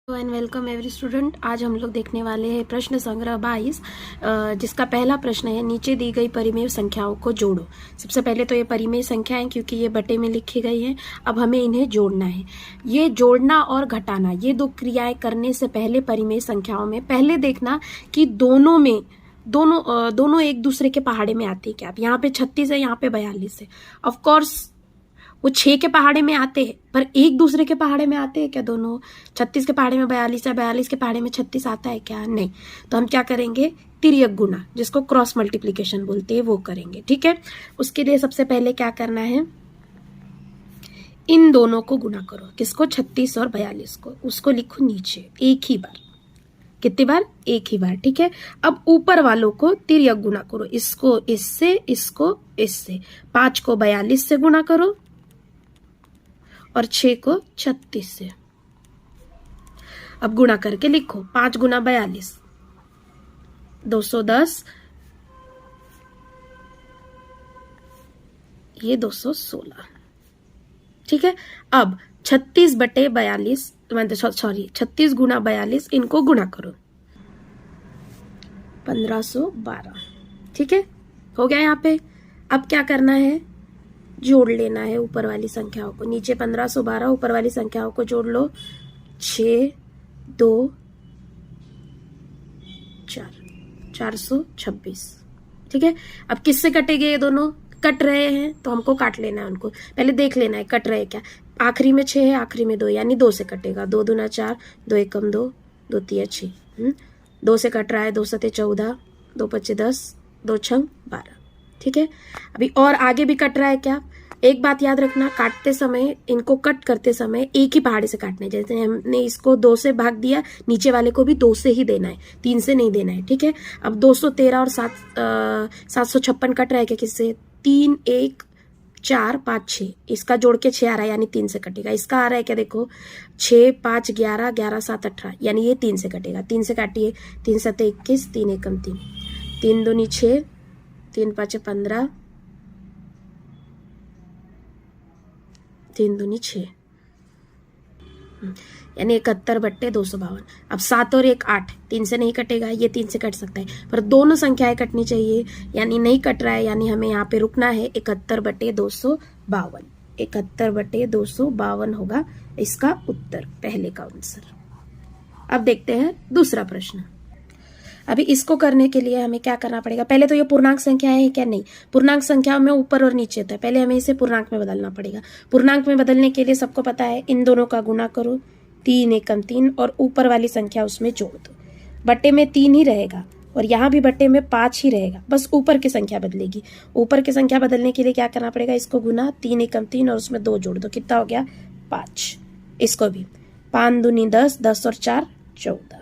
And welcome every student. आज हम लोग देखने वाले हैं प्रश्न संग्रह 22, जिसका पहला प्रश्न है नीचे दी गई परिमेय संख्याओं को जोड़ो। सबसे पहले तो ये परिमेय संख्या है क्योंकि ये बटे में लिखी गई है। अब हमें इन्हें जोड़ना है। ये जोड़ना और घटाना, ये दो क्रियाएं करने से पहले परिमेय संख्याओं में पहले देखना कि दोनों एक दूसरे के पहाड़े में आते हैं क्या। अब यहाँ पे 36 है, यहाँ पे 42 है। ऑफकोर्स वो 6 के पहाड़े में आते हैं, पर एक दूसरे के पहाड़े में आते हैं क्या दोनों? 36 के पहाड़े में 42 है, 42 के पहाड़े में 36 आता है क्या? नहीं। तो हम क्या करेंगे? तिर्यक गुना, जिसको क्रॉस मल्टीप्लीकेशन बोलते हैं, वो करेंगे। ठीक है। उसके लिए सबसे पहले क्या करना है, इन दोनों को गुना करो। किसको? 36 और 42 को। उसको लिखो नीचे एक ही बार। कितनी बार? एक ही बार। ठीक है। अब ऊपर वालों को तिर्यक गुना करो। इसको इससे, इसको इससे। 5 को 42 से गुना करो और 6 को 36 से। अब गुणा करके लिखो। 5 गुना 42 210, ये 216। ठीक है। अब 36 बटे 42, सॉरी 36 गुना 42, इनको गुणा करो। 1512। ठीक है, हो गया यहाँ पे। अब क्या करना है? जोड़ लेना है ऊपर वाली संख्याओं को। नीचे 1512, ऊपर वाली संख्याओं को जोड़ लो। 6 2 4 426। ठीक है। अब किससे कटेंगे? ये दोनों कट रहे हैं तो हमको काट लेना है उनको। पहले देख लेना है कट रहे क्या। आखिरी में 6 है, आखिरी में 2, यानी 2 से कटेगा। 2 दूना 4, 2 एकम 2, 2 तिया 6। 2 से कट रहा है। 2 सते 14, 2 पच्चे 10, 2 छंग 12। ठीक है। अभी और आगे भी कट रहा है क्या? एक बात याद रखना, काटते समय, इनको कट करते समय एक ही पहाड़े से काटना है। जैसे हमने इसको 2 से भाग दिया, नीचे वाले को भी 2 से ही देना है, 3 से नहीं देना है। ठीक है। अब 213 और 756 कट रहा है क्या? किससे? 3 1 4 5 6, इसका जोड़ के 6 आ रहा है, यानी 3 से कटेगा। इसका आ रहा है क्या? देखो 6 5 11, 11 7 18, यानी ये 3 से कटेगा। 3 से काटिए। 3 7 21, 3 एकम 3, 3 दूनी 6, 3 5 15, 3 दूनी 6, यानी 71 बट्टे 252। अब 7 और 1 8, 3 से नहीं कटेगा, ये 3 से कट सकता है, पर दोनों संख्याएं कटनी चाहिए, यानी नहीं कट रहा है, यानी हमें यहाँ पे रुकना है। 71 बट्टे 252, 71 बट्टे 252 होगा इसका उत्तर, पहले का आंसर। अब देखते हैं दूसरा प्रश्न। अभी इसको करने के लिए हमें क्या करना पड़ेगा? पहले तो ये पूर्णांक संख्याएं हैं क्या? नहीं। पूर्णांक संख्याओं में ऊपर और नीचे होता है, पहले हमें इसे पूर्णांक में बदलना पड़ेगा। पूर्णांक में बदलने के लिए सबको पता है, इन दोनों का गुना करो। 3 एकम 3 और ऊपर वाली संख्या उसमें जोड़ दो। बट्टे में 3 ही रहेगा और यहाँ भी बट्टे में 5 ही रहेगा, बस ऊपर की संख्या बदलेगी। ऊपर की संख्या बदलने के लिए क्या करना पड़ेगा? इसको गुना, 3 एकम 3 और उसमें 2 जोड़ दो। कितना हो गया? 5। इसको भी 5 दूनी 10, 10 और 4 14।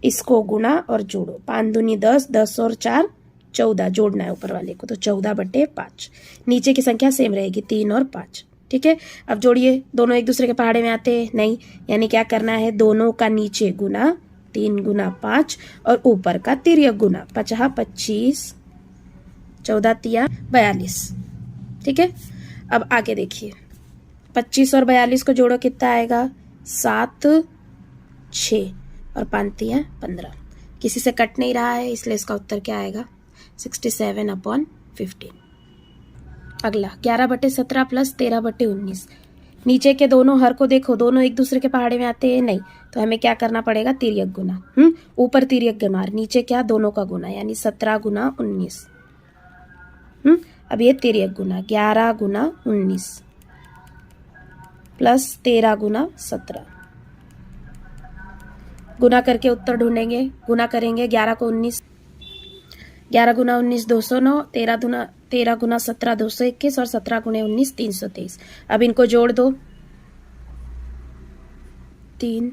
इसको गुना और जोड़ो। 5 दूनी 10, 10 और 4 14, जोड़ना है ऊपर वाले को, तो 14 बटे 5। नीचे की संख्या सेम रहेगी, 3 और 5। ठीक है। अब जोड़िए। दोनों एक दूसरे के पहाड़े में आते हैं? नहीं, यानी क्या करना है? दोनों का नीचे गुना, 3 गुना 5, और ऊपर का तिर्यक गुना। 5 25, 14 तिया 42। ठीक है। अब आगे देखिए, 25 और 42 को जोड़ो, कितना आएगा? 7 6 और 5 तिया 15। किसी से कट नहीं रहा है, इसलिए इसका उत्तर क्या आएगा? 67/15। अगला 11 बटे 17 प्लस 13 बटे 19। नीचे के दोनों हर को देखो, दोनों एक दूसरे के पहाड़े में आते हैं? नहीं, तो हमें क्या करना पड़ेगा? तिर्यक गुना। ऊपर तिर्यक गुना, नीचे क्या? दोनों का गुना, यानी 17 गुना 19। अब ये तिर्यक गुना, 11 गुना 19 प्लस 13 गुना 17। गुना करके उत्तर ढूंढेंगे। गुना करेंगे 11 को 19, 11 गुना 19 209, 13 गुना 17 221 और 17 गुणे 19 323। अब इनको जोड़ दो। 3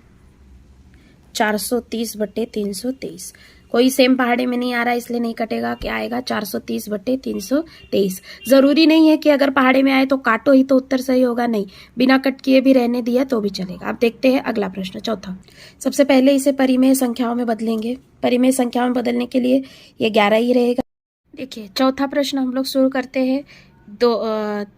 430 बटे 323। कोई सेम पहाड़े में नहीं आ रहा है, इसलिए नहीं कटेगा। क्या आएगा? 430 बटे 323। जरूरी नहीं है कि अगर पहाड़े में आए तो काटो ही तो उत्तर सही होगा, नहीं, बिना कट किए भी रहने दिया तो भी चलेगा। अब देखते हैं अगला प्रश्न, चौथा। सबसे पहले इसे परिमेय संख्याओं में बदलेंगे। परिमेय संख्याओं में बदलने के लिए ये 11 ही रहेगा। देखिए चौथा प्रश्न हम लोग शुरू करते हैं।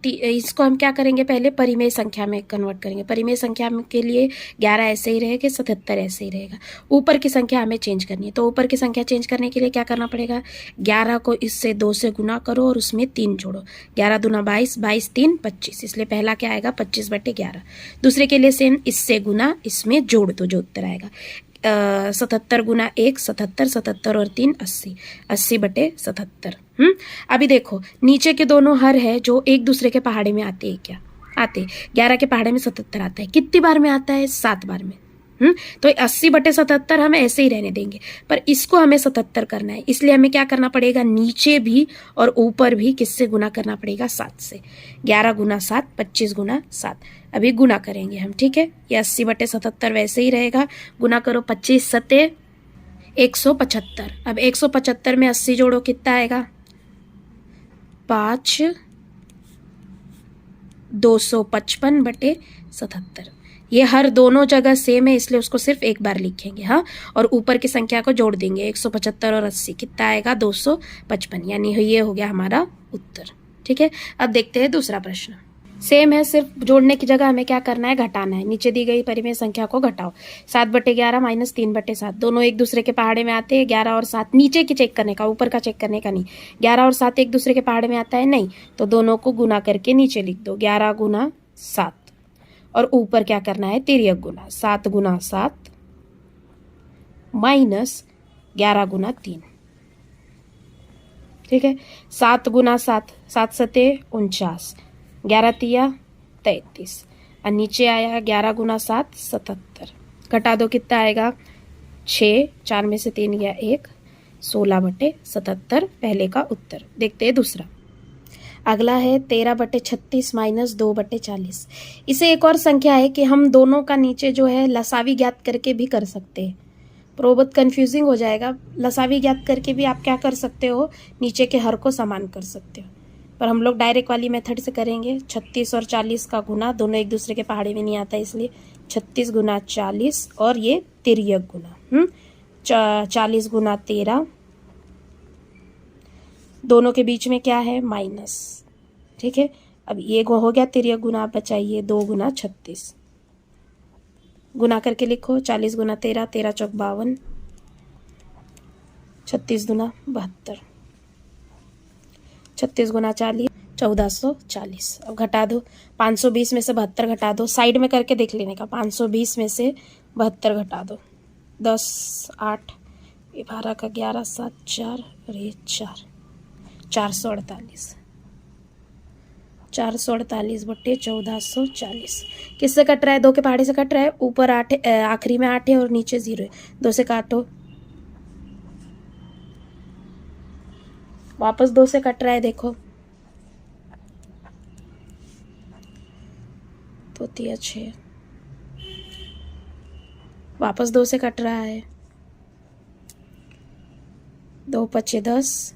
इसको हम क्या करेंगे, पहले परिमेय संख्या में कन्वर्ट करेंगे। परिमेय संख्या के लिए 11 ऐसे ही रहेगा, 77 ऐसे ही रहेगा। ऊपर की संख्या हमें चेंज करनी है, तो ऊपर की संख्या चेंज करने के लिए क्या करना पड़ेगा, 11 को इससे 2 से गुना करो और उसमें 3 जोड़ो। 11 दूना 22, 22 3 25, इसलिए पहला क्या आएगा 25/11। दूसरे के लिए सेम, इससे गुना इसमें जोड़ दो, जो उत्तर आएगा 77 गुना 1 77, 77 और 3 80, 80/77। अभी देखो नीचे के दोनों हर है जो एक दूसरे के पहाड़े में आते हैं, क्या आते, 11 के पहाड़े में 77 आता है, कितनी बार में आता है, 7 बार में। तो 80/77 हम ऐसे ही रहने देंगे, पर इसको हमें 77 करना है, इसलिए हमें क्या करना पड़ेगा, नीचे भी और ऊपर भी किससे गुना करना पड़ेगा, 7 से। 11 गुना 7, 25 गुना 7। अभी गुना करेंगे हम, ठीक है। ये 80/77 वैसे ही रहेगा, गुना करो 25 सते 175। अब 175 में 80 जोड़ो, कितना आएगा 5 255/77। ये हर दोनों जगह सेम है, इसलिए उसको सिर्फ एक बार लिखेंगे, हाँ। और ऊपर की संख्या को जोड़ देंगे, 175 और 80 कितना आएगा 255, यानी ये हो गया हमारा उत्तर, ठीक है। अब देखते हैं दूसरा प्रश्न। सेम है, सिर्फ जोड़ने की जगह हमें क्या करना है, घटाना है। नीचे दी गई परिमेय संख्या को घटाओ। 7/11 माइनस 3/7, दोनों एक दूसरे के पहाड़े में आते हैं। 11 और 7 नीचे की चेक करने का, ऊपर का चेक करने का नहीं। 11 और 7 एक दूसरे के पहाड़े में आता है, नहीं, तो दोनों को गुना करके नीचे लिख दो। 11 गुना 7 और ऊपर क्या करना है, तिर्यक गुना। 7 गुना 7 माइनस 11 गुना 3, ठीक है। 7 गुना 7, 7 सते 49, 11 तिया 33, और नीचे आया 11 गुना 7 77। घटा दो, कितना आएगा 6, 4 में से 3 गया 1, 16/77 पहले का उत्तर। देखते हैं दूसरा। अगला है 13/36 माइनस 2/40। इसे एक और संख्या है कि हम दोनों का नीचे जो है लसावी ज्ञात करके भी कर सकते हैं, पर वो बहुत कन्फ्यूजिंग हो जाएगा। लसावी ज्ञात करके भी आप क्या कर सकते हो, नीचे के हर को समान कर सकते हो, पर हम लोग डायरेक्ट वाली मेथड से करेंगे। 36 और 40 का गुना, दोनों एक दूसरे के पहाड़े में नहीं आता, इसलिए 36 गुना 40 और ये तिर्यक गुना 40 गुना 13, दोनों के बीच में क्या है माइनस, ठीक है। अब ये हो गया तिर्यक गुना, आप बचाइए 2 गुना 36, गुना करके लिखो 40 गुना 13, 13 चौक 52, 36 गुना 72, 36 गुना 40 1440। अब घटा दो, 520 में से 72 घटा दो, साइड में करके देख लेने का। 520 में से 72 घटा दो, 10 8 12 का 11 7 4 और ये 4, 448, 448/1440। किससे कट रहा है, 2 के पहाड़े से कट रहा है। ऊपर 8, आखिरी में 8 है और नीचे 0 है, 2 से काटो, वापस 2 से कट रहा है, देखो तो 6, वापस 2 से कट रहा है, 2 5 10,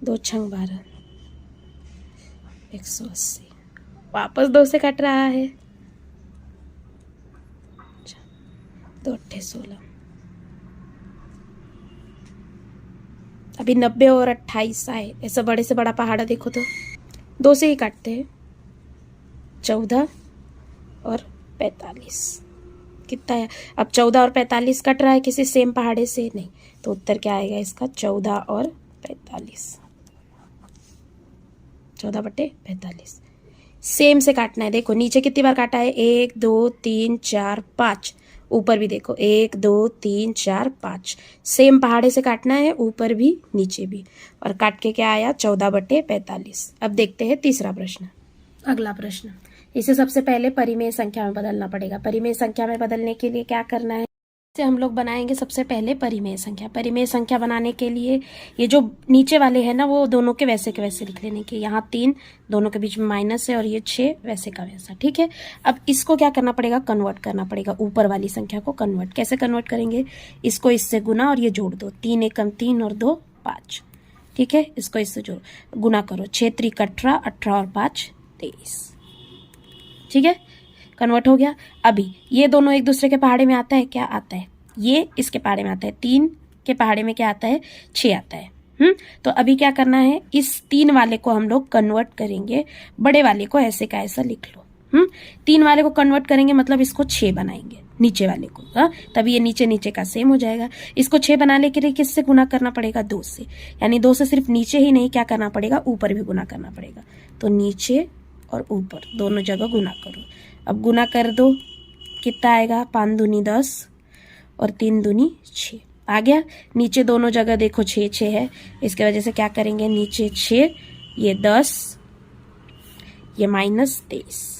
2 6 12, 180, वापस 2 से कट रहा है, 2 8 16। अभी 90 और 28 आए, ऐसा बड़े से बड़ा पहाड़ा देखो तो 2 से ही काटते हैं। 14 और 45 कितना है, अब 14 और 45 कट रहा है किसी सेम पहाड़े से, नहीं, तो उत्तर क्या आएगा इसका 14 और 45, 14/45। सेम से काटना है, देखो नीचे कितनी बार काटा है, 1 2 3 4 5, ऊपर भी देखो 1 2 3 4 5, सेम पहाड़े से काटना है, ऊपर भी नीचे भी, और काट के क्या आया 14/45। अब देखते हैं तीसरा प्रश्न। अगला प्रश्न, इसे सबसे पहले परिमेय संख्या में बदलना पड़ेगा। परिमेय संख्या में बदलने के लिए क्या करना है, से हम लोग बनाएंगे सबसे पहले परिमेय संख्या। परिमेय संख्या बनाने के लिए ये जो नीचे वाले हैं ना, वो दोनों के वैसे लिख लेने के। यहाँ 3, दोनों के बीच में माइनस है, और ये 6 वैसे का वैसा, ठीक है। अब इसको क्या करना पड़ेगा, कन्वर्ट करना पड़ेगा, ऊपर वाली संख्या को कन्वर्ट। कैसे कन्वर्ट करेंगे, इसको इससे गुना और ये जोड़ दो, 3 एकम 3 और 2 5, ठीक है। इसको इससे जोड़ गुना करो, 6 3 18, 18 और 5 23, ठीक है, कन्वर्ट हो गया। अभी ये दोनों एक दूसरे के पहाड़े में आता है, क्या आता है, ये इसके पहाड़े में आता है, 3 के पहाड़े में क्या आता है 6 आता है, तो अभी क्या करना है, इस 3 वाले को हम लोग कन्वर्ट करेंगे, बड़े वाले को ऐसे का ऐसा लिख लो। 3 वाले को कन्वर्ट करेंगे मतलब इसको 6 बनाएंगे, नीचे वाले को, तभी ये नीचे नीचे का सेम हो जाएगा। इसको 6 बनाने के लिए किससे गुना करना पड़ेगा, 2 से, यानी 2 से सिर्फ नीचे ही नहीं क्या करना पड़ेगा, ऊपर भी गुना करना पड़ेगा। तो नीचे और ऊपर दोनों जगह गुना करो। अब गुना कर दो, कितना आएगा, 5 दूनी 10 और 3 दूनी 6 आ गया। नीचे दोनों जगह देखो 6 6 है, इसके वजह से क्या करेंगे, नीचे 6, ये 10, ये -23,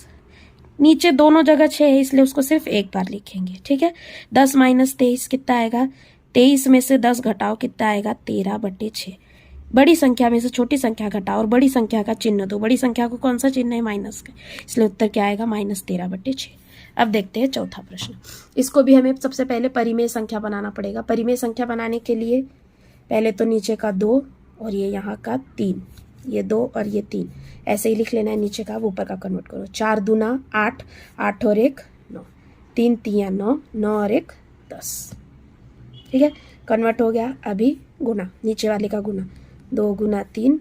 नीचे दोनों जगह 6 है इसलिए उसको सिर्फ एक बार लिखेंगे, ठीक है। 10 - 23 कितना आएगा, 23 में से 10 घटाओ कितना आएगा, 13/6। बड़ी संख्या में से छोटी संख्या घटाओ और बड़ी संख्या का चिन्ह दो। बड़ी संख्या को कौन सा चिन्ह है, माइनस का, इसलिए उत्तर क्या आएगा, -13/6। अब देखते हैं चौथा प्रश्न। इसको भी हमें सबसे पहले परिमेय संख्या बनाना पड़ेगा। परिमेय संख्या बनाने के लिए पहले तो नीचे का 2 और ये यहाँ का 3, ये 2 और ये 3 ऐसे ही लिख लेना है, नीचे का ऊपर का कन्वर्ट करो। 4 दूना 8, 8 और 1 9, 3 तियां 9, 9 और 1 10, ठीक है, कन्वर्ट हो गया। अभी गुना, नीचे वाले का गुना, 2 गुना 3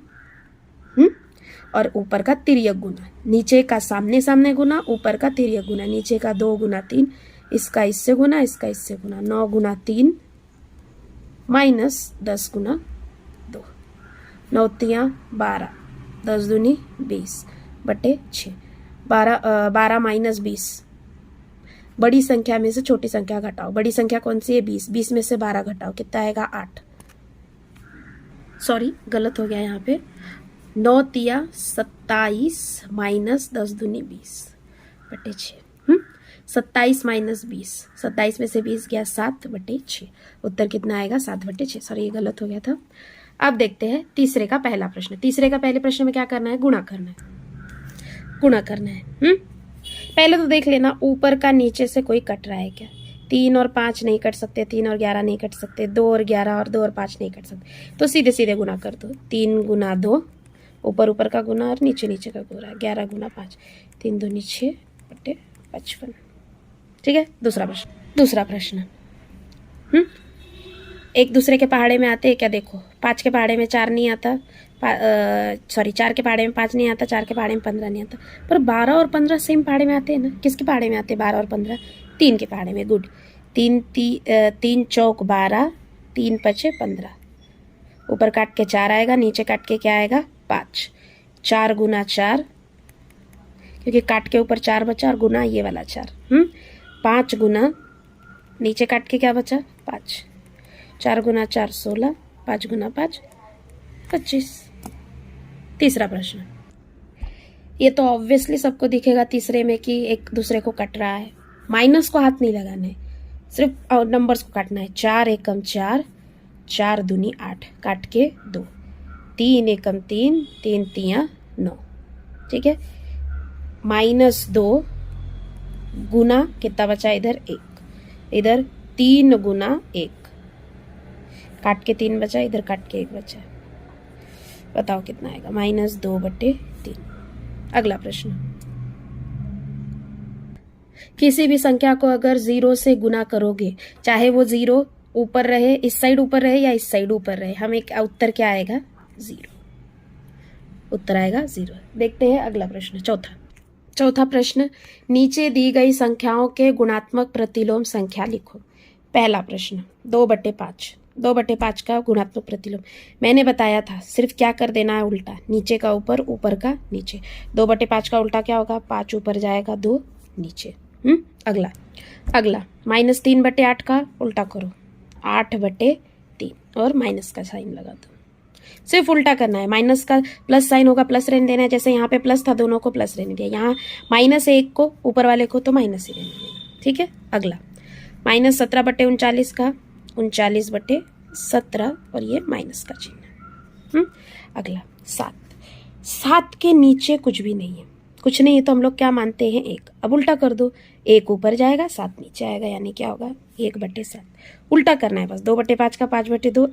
और ऊपर का तिर्यक गुना, नीचे का सामने सामने गुना, ऊपर का तिर्यक गुना, नीचे का 2 गुना 3, इसका इससे गुना, इसका इससे गुना, 9 गुना 3 -10 गुना 2, 9 तियां 12, 10 दूनी 20/6, 12 - 20। बड़ी संख्या में से छोटी संख्या घटाओ। बड़ी संख्या कौन सी है, 20, 20 में से 12 घटाओ कितना आएगा, 8, सॉरी गलत हो गया यहाँ पे, 9 तिया 27 -10 दूनी 20/6, 27 - 20, 27 में से 20 गया 7/6, उत्तर कितना आएगा, 7/6। सॉरी ये गलत हो गया था। अब देखते हैं तीसरे का पहला प्रश्न। तीसरे का पहले प्रश्न में क्या करना है, गुणा करना है, गुणा करना है। पहले तो देख लेना ऊपर का नीचे से कोई कट रहा है क्या, 3 और 5 नहीं कट सकते, 3 और 11 नहीं कट सकते, 2 और 11 और 2 और 5 नहीं कट सकते, तो सीधे सीधे गुना कर दो। 3 गुना 2, ऊपर ऊपर का गुना और नीचे नीचे का गुना, 11 गुना 5, 3 दूनी 6/55, ठीक है। दूसरा प्रश्न एक दूसरे के पहाड़े में आते हैं क्या, देखो 5 के पहाड़े में 4 नहीं आता, 4 के पहाड़े में 5 नहीं आता, 4 के पहाड़े में 15 नहीं आता, पर 12 और 15 सेम पहाड़े में आते हैं ना। किसके पहाड़े में आते हैं 12 और 15, 3 के पहाड़े में, गुड। 3 चौक 12, 3 पचे 15, ऊपर काट के 4 आएगा, नीचे काट के क्या आएगा 5, 4 गुना 4, क्योंकि काट के ऊपर 4 बचा और गुना ये वाला 4, 5 गुना नीचे काट के क्या बचा 5, 4 गुना 4 16, 5 गुना 5 25। तीसरा प्रश्न, ये तो ऑब्वियसली सबको दिखेगा तीसरे में कि एक दूसरे को कट रहा है, माइनस को हाथ नहीं लगाना है, सिर्फ नंबर्स को काटना है। 4 एकम 4, 4 दूनी 8, काट के 2, 3 एकम 3, 3 तियां 9, ठीक है। -2 गुना कितना बचा इधर 1, इधर 3 गुना 1, काट के 3 बचा, इधर काट के 1 बचा, बताओ कितना आएगा, -2/3। अगला प्रश्न, किसी भी संख्या को अगर 0 से गुना करोगे, चाहे वो 0 ऊपर रहे, इस साइड ऊपर रहे या इस साइड ऊपर रहे, हमें उत्तर क्या आएगा 0, उत्तर आएगा 0। देखते हैं अगला प्रश्न, चौथा प्रश्न, नीचे दी गई संख्याओं के गुणात्मक प्रतिलोम संख्या लिखो। पहला प्रश्न 2/5, 2/5 का गुणात्मक प्रतिलोम मैंने बताया था, सिर्फ क्या कर देना है उल्टा, नीचे का ऊपर, ऊपर का नीचे। 2/5 का उल्टा क्या होगा, 5 ऊपर जाएगा 2 नीचे। अगला -3/8 का उल्टा करो, 8/3 और माइनस का साइन लगा दो, सिर्फ उल्टा करना है। माइनस का प्लस साइन होगा, प्लस रहने देना है, जैसे यहाँ पे प्लस था दोनों को प्लस रहने दिया, यहाँ -1 को ऊपर वाले को तो माइनस ही रहने देना, ठीक है। अगला -17/39 का 39/17 और ये माइनस का चिन्ह। अगला 7 के नीचे कुछ भी नहीं है, कुछ नहीं है तो हम लोग क्या मानते हैं 1। अब उल्टा कर दो, 1 ऊपर जाएगा 7 नीचे आएगा, यानी क्या होगा 1/7। उल्टा करना है बस, 2/5 का 5/2,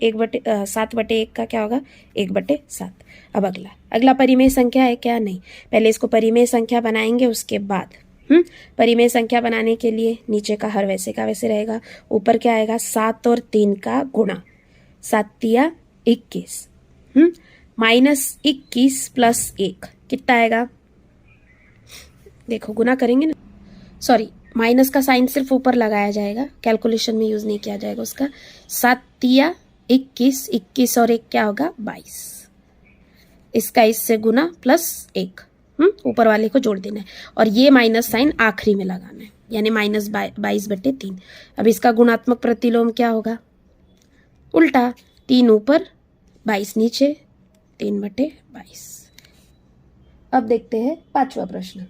7/1 का क्या होगा 1/7। अब अगला परिमेय संख्या है क्या, नहीं, पहले इसको परिमेय संख्या बनाएंगे, उसके बाद परिमेय संख्या बनाने के लिए नीचे का हर वैसे का वैसे रहेगा, ऊपर क्या आएगा 7 और 3 का गुणा, 7 तिया 21, -21 प्लस 1 कितना आएगा? देखो गुना करेंगे ना, सॉरी माइनस का साइन सिर्फ ऊपर लगाया जाएगा, कैलकुलेशन में यूज नहीं किया जाएगा उसका। 7 तिया 21, 21 और 1 क्या होगा? 22। इसका इससे गुना प्लस 1, ऊपर वाले को जोड़ देना है और ये माइनस साइन आखिरी में लगाना है, यानी -22/3। अब इसका गुणात्मक प्रतिलोम क्या होगा? उल्टा, 3 ऊपर 22 नीचे, 3/22। अब देखते हैं 5वां प्रश्न।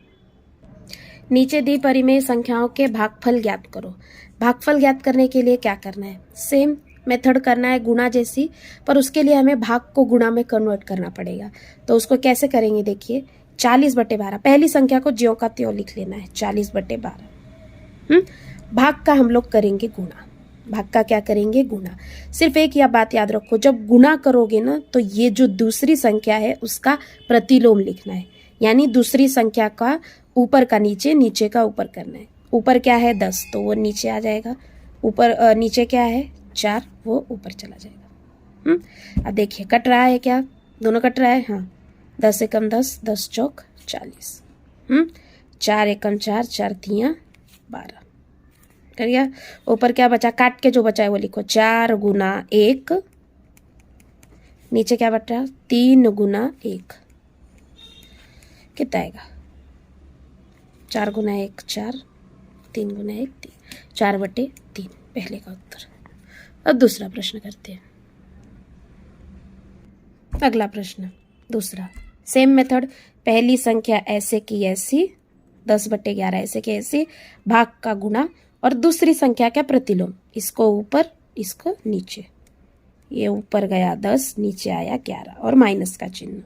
नीचे दी परिमेय संख्याओं के भागफल ज्ञात करो। भागफल ज्ञात करने के लिए क्या करना है? सेम मेथड करना है गुणा जैसी, पर उसके लिए हमें भाग को गुणा में कन्वर्ट करना पड़ेगा। तो उसको कैसे करेंगे? देखिए 40/12, पहली संख्या को ज्यों का त्यों लिख लेना है, 40/12। भाग का हम लोग करेंगे गुणा, भाग का क्या करेंगे? गुणा। सिर्फ एक यह बात याद रखो, जब गुणा करोगे ना तो ये जो दूसरी संख्या है उसका प्रतिलोम लिखना है, यानी दूसरी संख्या का ऊपर का नीचे, नीचे का ऊपर करना है। ऊपर क्या है? 10, तो वो नीचे आ जाएगा। ऊपर नीचे क्या है? 4, वो ऊपर चला जाएगा। अब देखिए कट रहा है क्या? दोनों कट रहा है, हाँ। 10 एकम 10, 10 चौक 40। 4 एकम 4, 4 तिया 12। कर गया? ऊपर क्या बचा? काट के जो बचा है वो लिखो, 4 गुना 1, नीचे क्या बचा? 3 गुना 1। कितना आएगा? 4 गुना 1 4, 3 गुना 1 3, 4/3 पहले का उत्तर। अब दूसरा प्रश्न करते हैं। अगला प्रश्न दूसरा, सेम मेथड, पहली संख्या ऐसे की ऐसी, 10/11 ऐसे की ऐसी, भाग का गुणा और दूसरी संख्या का प्रतिलोम, इसको ऊपर इसको नीचे। ये ऊपर गया 10, नीचे आया 11 और माइनस का चिन्ह।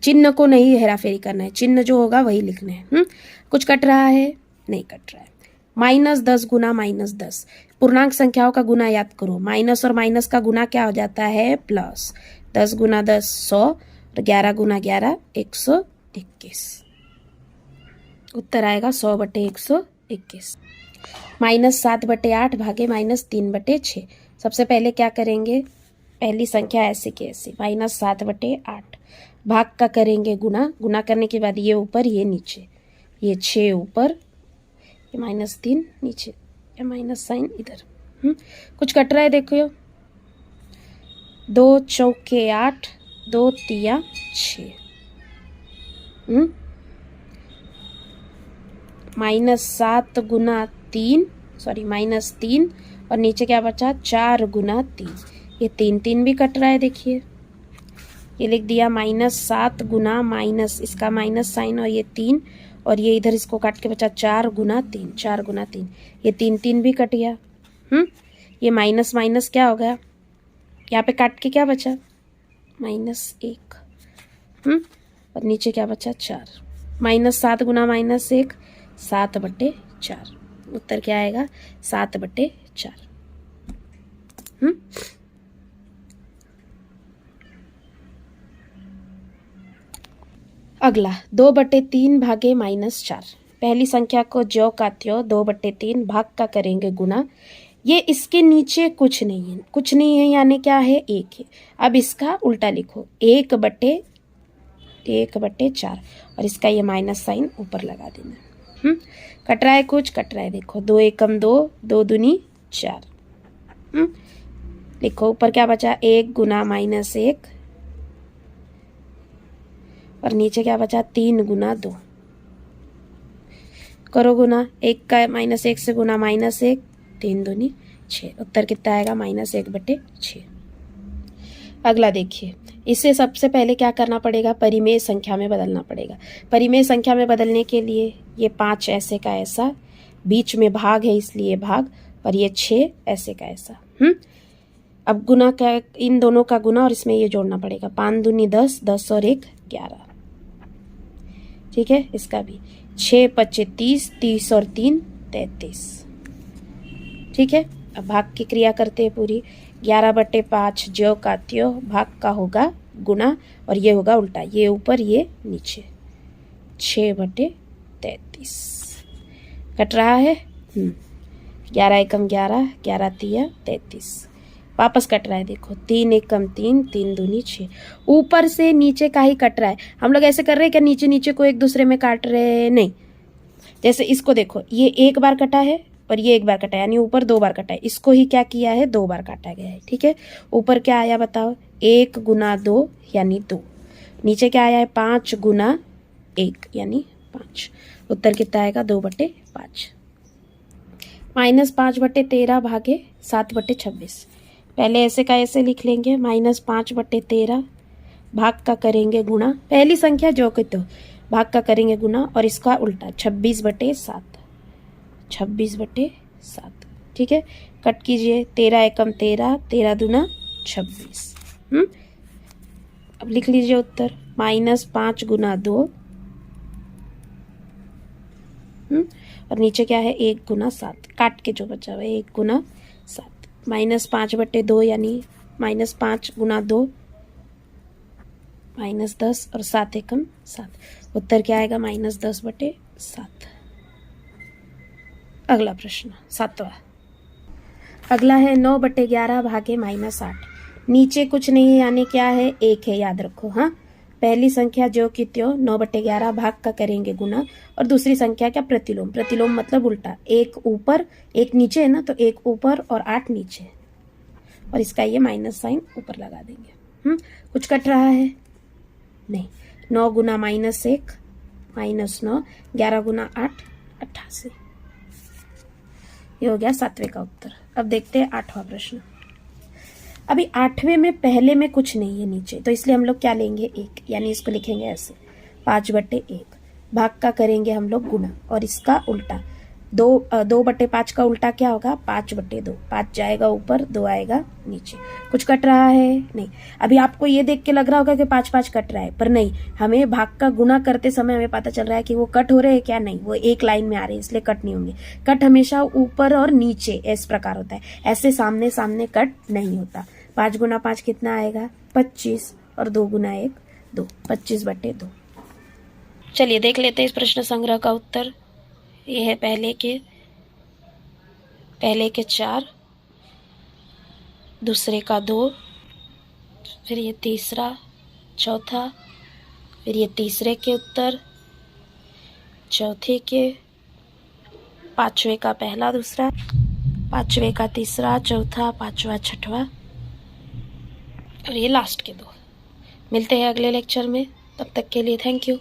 चिन्ह को नहीं हेराफेरी करना है, चिन्ह जो होगा वही लिखना है। कुछ कट रहा है? नहीं कट रहा है। -10 गुना -10, पूर्णांक संख्याओं का गुना याद करो। माइनस और माइनस का गुना क्या हो जाता है? प्लस। 10 गुना 10 100 और 11 गुना 11 121। उत्तर आएगा 100/121। -7/8 भागे -3/6। सबसे पहले क्या करेंगे? पहली संख्या ऐसे की ऐसे, -7/8, भाग का करेंगे गुना। गुना करने के बाद ये ऊपर ये नीचे, ये 6 ऊपर, ये -3 नीचे, ये माइनस साइन इधर। कुछ कट रहा है? देखो 2 चौके 8, 2 तिया 6। -7 गुना 3, सॉरी -3 और नीचे क्या बचा? 4 गुना 3। ये 3 भी कट रहा है। देखिए ये लिख दिया -7 गुना माइनस, इसका माइनस साइन और ये 3, और ये इधर इसको काट के बचा 4 गुना 3, 4 गुना 3। ये 3 भी कट गया। ये माइनस माइनस क्या हो गया? यहाँ पे काट के क्या बचा? -1। और नीचे क्या बचा? 4। -7 गुना -1, 7/4। उत्तर क्या आएगा? 7/4। अगला 2/3 भागे -4, पहली संख्या को ज्यों का त्यों 2/3 भाग का करेंगे गुना। ये इसके नीचे कुछ नहीं है, कुछ नहीं है यानी क्या है? 1 है। अब इसका उल्टा लिखो, 1/4 और इसका ये माइनस साइन ऊपर लगा देना। कट रहा है? कुछ कट रहा है? देखो 2 एकम 2, 2 दूनी 4। लिखो ऊपर क्या बचा? 1 गुना -1 और नीचे क्या बचा? 3 गुना 2। करो गुना, 1 का -1 से गुना -1, 3 दूनी 6। उत्तर कितना आएगा? -1/6। अगला देखिए, इसे सबसे पहले क्या करना पड़ेगा? परिमेय संख्या में बदलना पड़ेगा। परिमेय संख्या में बदलने के लिए ये 5 ऐसे का ऐसा, बीच में भाग है इसलिए भाग, और ये 6 ऐसे का ऐसा। अब गुना का, इन दोनों का गुना और इसमें ये जोड़ना पड़ेगा। 5 दूनी 10, 10 और 1 11। ठीक है, इसका भी 6 5 30, 30 और 3 33। ठीक है, अब भाग की क्रिया करते हैं पूरी। 11/5 ज्यों का त्यों, भाग का होगा गुना और ये होगा उल्टा, ये ऊपर ये नीचे। 6/33 कट रहा है। 11 एकम 11, 11 तिया 33। वापस कट रहा है, देखो 3 1 कम 3, 3 दूनी 6। ऊपर से नीचे का ही कट रहा है। हम लोग ऐसे कर रहे हैं क्या नीचे नीचे को एक दूसरे में काट रहे? नहीं। जैसे इसको देखो, ये एक बार कटा है और ये एक बार कटा है, यानी ऊपर 2 बार कटा है। इसको ही क्या किया है? 2 बार काटा गया है। ठीक है, ऊपर क्या आया बताओ? 1 गुना 2 यानी 2। नीचे क्या आया है? 5 गुना 1 यानी 5। उत्तर कितना आएगा? 2/5। -5/13 भागे 7/26। पहले ऐसे का ऐसे लिख लेंगे, -5/13 भाग का करेंगे गुणा, पहली संख्या जो कि तो भाग का करेंगे गुणा, और इसका उल्टा 26/7। 26/7। ठीक है, कट कीजिए। 13 एकम 13, 13 दूना 26। अब लिख लीजिए उत्तर, -5 गुना 2 और नीचे क्या है? 1 गुना 7, काट के जो बचा हुआ है 1 गुना 7। -5/2 यानी -5 गुना 2 -10 और 7 एकम 7। उत्तर क्या आएगा? -10/7। अगला प्रश्न 7वां। अगला है 9/11 भागे -8। नीचे कुछ नहीं है, यानी क्या है? 1 है, याद रखो। हाँ, पहली संख्या जो कि त्यों 9/11 भाग का करेंगे गुना, और दूसरी संख्या क्या? प्रतिलोम। प्रतिलोम मतलब उल्टा, 1 ऊपर 1 नीचे है ना, तो 1 ऊपर और 8 नीचे, और इसका ये माइनस साइन ऊपर लगा देंगे। कुछ कट रहा है? नहीं। 9 गुना -1 -9, 11 गुना 8 88। ये हो गया 7वें का उत्तर। अब देखते हैं 8वां प्रश्न। अभी 8वें में पहले में कुछ नहीं है नीचे, तो इसलिए हम लोग क्या लेंगे? 1, यानी इसको लिखेंगे ऐसे 5/1। भाग का करेंगे हम लोग गुना, और इसका उल्टा 2/5 का उल्टा क्या होगा? 5/2। 5 जाएगा ऊपर, 2 आएगा नीचे। कुछ कट रहा है? नहीं। अभी आपको ये देख के लग रहा होगा कि 5 कट रहा है, पर नहीं, हमें भाग का गुना करते समय हमें पता चल रहा है कि वो कट हो रहे हैं क्या? नहीं, वो एक लाइन में आ रहे हैं, इसलिए कट नहीं होंगे। कट हमेशा ऊपर और नीचे इस प्रकार होता है, ऐसे सामने सामने कट नहीं होता। 5 गुना 5 कितना आएगा? 25, और 2 गुना 1 2, 25/2। चलिए देख लेते हैं इस प्रश्न संग्रह का उत्तर। ये है पहले के 4, दूसरे का 2, फिर ये तीसरा, चौथा, फिर ये तीसरे के उत्तर, चौथे के, 5वें का पहला दूसरा, 5वें का तीसरा चौथा, 5वां छठवां, और ये लास्ट के 2। मिलते हैं अगले लेक्चर में, तब तक के लिए थैंक यू।